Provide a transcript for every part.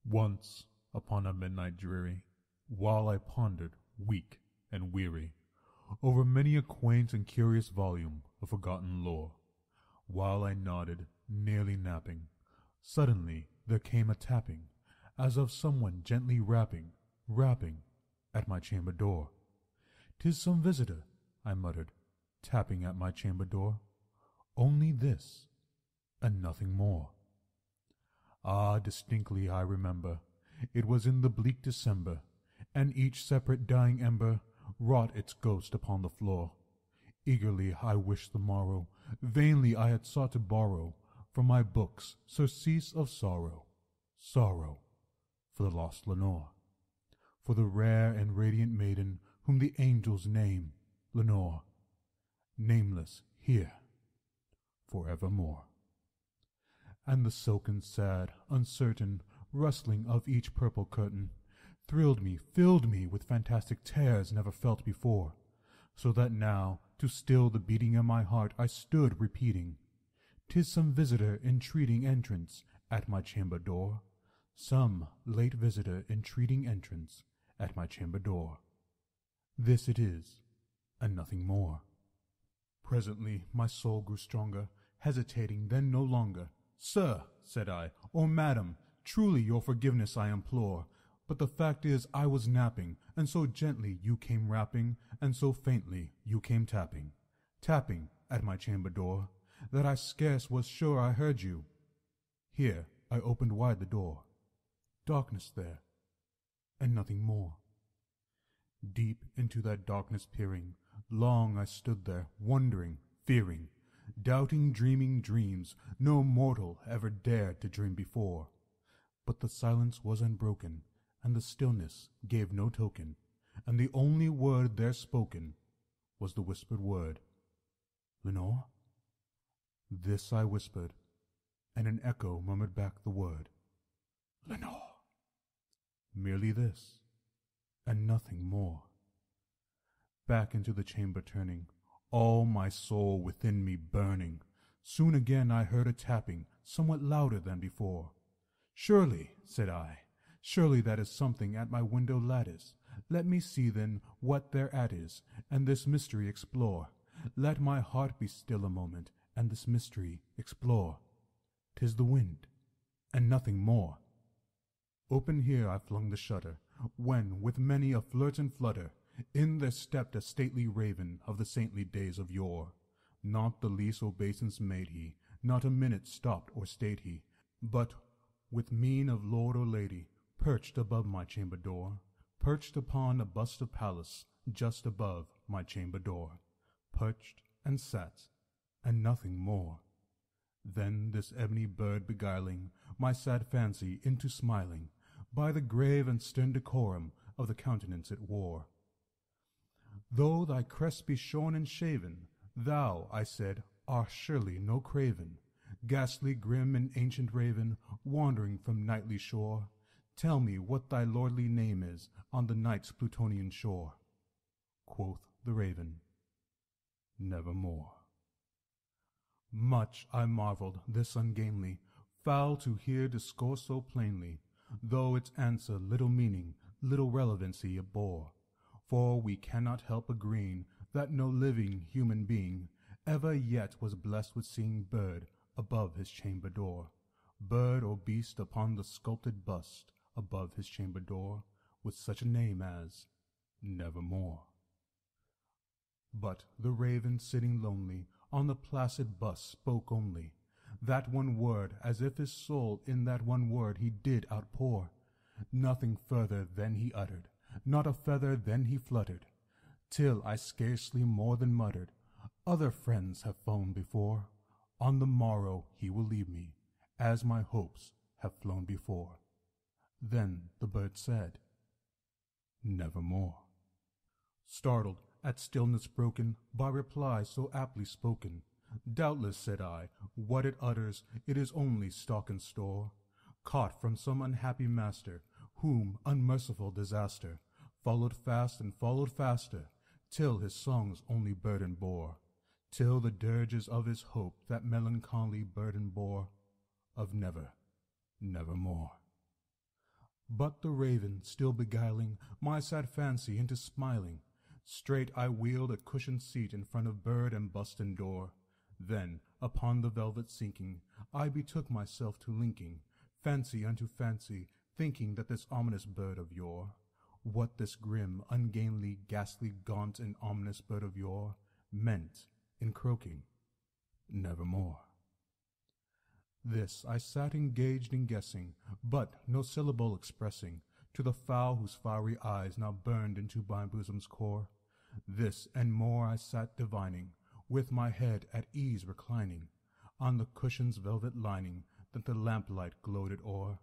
Once upon a midnight dreary, while I pondered, weak and weary, over many a quaint and curious volume of forgotten lore, while I nodded, nearly napping, suddenly there came a tapping, as of someone gently rapping at my chamber door. "'Tis some visitor," I muttered, tapping at my chamber door. "Only this, and nothing more." Ah, distinctly I remember, it was in the bleak December, and each separate dying ember wrought its ghost upon the floor. Eagerly I wished the morrow, vainly I had sought to borrow from my books surcease of sorrow, sorrow for the lost Lenore, for the rare and radiant maiden whom the angels name Lenore, nameless here forevermore. And the silken, sad, uncertain rustling of each purple curtain thrilled me, filled me with fantastic terrors never felt before, so that now, to still the beating of my heart, I stood repeating, "'Tis some visitor entreating entrance at my chamber door, some late visitor entreating entrance at my chamber door. This it is, and nothing more." Presently my soul grew stronger, hesitating then no longer. "Sir," said I, "or madam, truly your forgiveness I implore, but the fact is I was napping, and so gently you came rapping, and so faintly you came tapping, tapping at my chamber door, that I scarce was sure I heard you." Here I opened wide the door. Darkness there, and nothing more. Deep into that darkness peering, long I stood there, wondering, fearing, doubting, dreaming dreams no mortal ever dared to dream before. But the silence was unbroken, and the stillness gave no token, and the only word there spoken was the whispered word, "Lenore?" This I whispered, and an echo murmured back the word, "Lenore." Merely this, and nothing more. Back into the chamber turning, all my soul within me burning, soon again I heard a tapping, somewhat louder than before. "Surely," said I, "surely that is something at my window lattice. Let me see then what thereat is, and this mystery explore. Let my heart be still a moment, and this mystery explore. 'Tis the wind, and nothing more." Open here I flung the shutter, when, with many a flirt and flutter, in there stepped a stately raven of the saintly days of yore. Not the least obeisance made he, not a minute stopped or stayed he, but, with mien of lord or lady, perched above my chamber door, perched upon a bust of Pallas just above my chamber door, perched and sat, and nothing more. Then this ebony bird beguiling my sad fancy into smiling, by the grave and stern decorum of the countenance it wore. "Though thy crest be shorn and shaven, thou," I said, "art surely no craven, ghastly, grim, and ancient raven, wandering from nightly shore. Tell me what thy lordly name is on the night's Plutonian shore." Quoth the raven, "Nevermore." Much I marveled this ungainly fowl to hear discourse so plainly, though its answer little meaning, little relevancy it bore. For we cannot help agreeing that no living human being ever yet was blessed with seeing bird above his chamber door, bird or beast upon the sculpted bust above his chamber door, with such a name as Nevermore. But the raven sitting lonely on the placid bust spoke only that one word, as if his soul in that one word he did outpour. Nothing further then he uttered, not a feather then he fluttered, till I scarcely more than muttered, "Other friends have flown before. On the morrow he will leave me, as my hopes have flown before." Then the bird said, "Nevermore." Startled at stillness broken by reply so aptly spoken, "Doubtless," said I, "what it utters, it is only stock and store, caught from some unhappy master, whom unmerciful disaster followed fast and followed faster, till his songs only burden bore, till the dirges of his hope that melancholy burden bore, of never, nevermore." But the raven, still beguiling my sad fancy into smiling, straight I wheeled a cushioned seat in front of bird and bust and door. Then, upon the velvet sinking, I betook myself to linking fancy unto fancy, thinking that this ominous bird of yore, what this grim, ungainly, ghastly, gaunt, and ominous bird of yore meant in croaking, nevermore. This I sat engaged in guessing, but no syllable expressing to the fowl whose fiery eyes now burned into my bosom's core. This and more I sat divining, with my head at ease reclining on the cushion's velvet lining that the lamplight gloated o'er,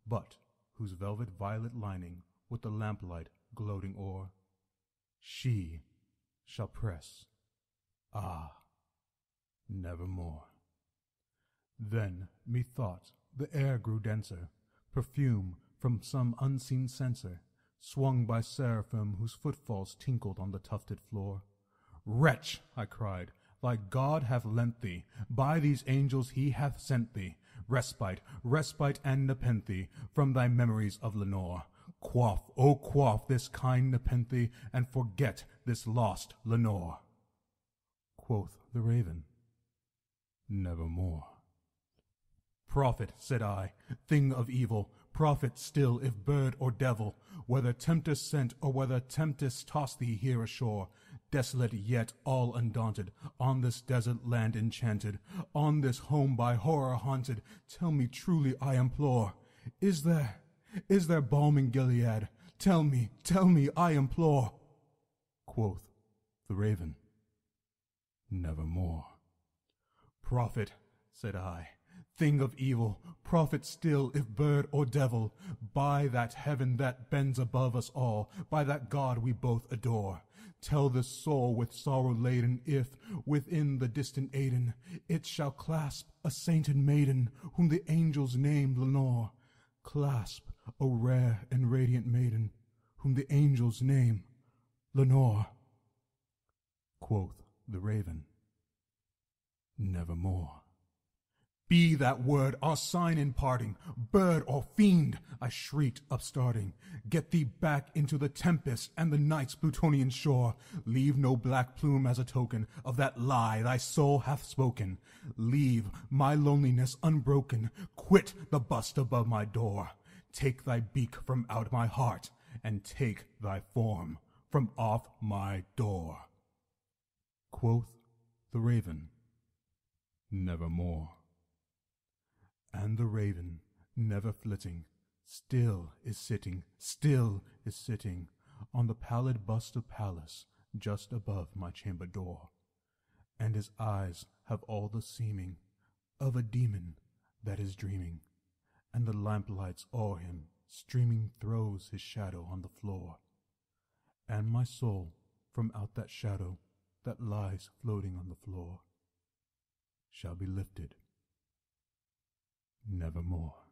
but whose velvet violet lining with the lamplight gloating o'er she shall press, ah, nevermore. Then, methought, the air grew denser, perfume from some unseen censer, swung by seraphim whose footfalls tinkled on the tufted floor. Wretch, I cried, thy God hath lent thee, by these angels he hath sent thee, respite, respite and nepenthe from thy memories of Lenore. Quaff, O quaff this kind nepenthe, and forget this lost Lenore. Quoth the raven, nevermore. Prophet, said I, thing of evil, prophet still if bird or devil, whether tempest sent or whether tempest tossed thee here ashore, desolate yet all undaunted, on this desert land enchanted, on this home by horror haunted, tell me truly I implore, is there balm in Gilead? Tell me, I implore. Quoth the raven, nevermore. Prophet, said I, thing of evil, prophet still if bird or devil, by that heaven that bends above us all, by that God we both adore, tell this soul with sorrow laden if, within the distant Aidenn, it shall clasp a sainted maiden, whom the angels name Lenore. Clasp, O rare and radiant maiden, whom the angels name Lenore. Quoth the raven, nevermore. Be that word our sign in parting, bird or fiend, I shrieked upstarting. Get thee back into the tempest and the night's Plutonian shore. Leave no black plume as a token of that lie thy soul hath spoken. Leave my loneliness unbroken. Quit the bust above my door. Take thy beak from out my heart, and take thy form from off my door. Quoth the raven, nevermore. And the raven, never flitting, still is sitting on the pallid bust of Pallas just above my chamber door, and his eyes have all the seeming of a demon that is dreaming, and the lamplights o'er him streaming throws his shadow on the floor, and my soul from out that shadow that lies floating on the floor shall be lifted nevermore.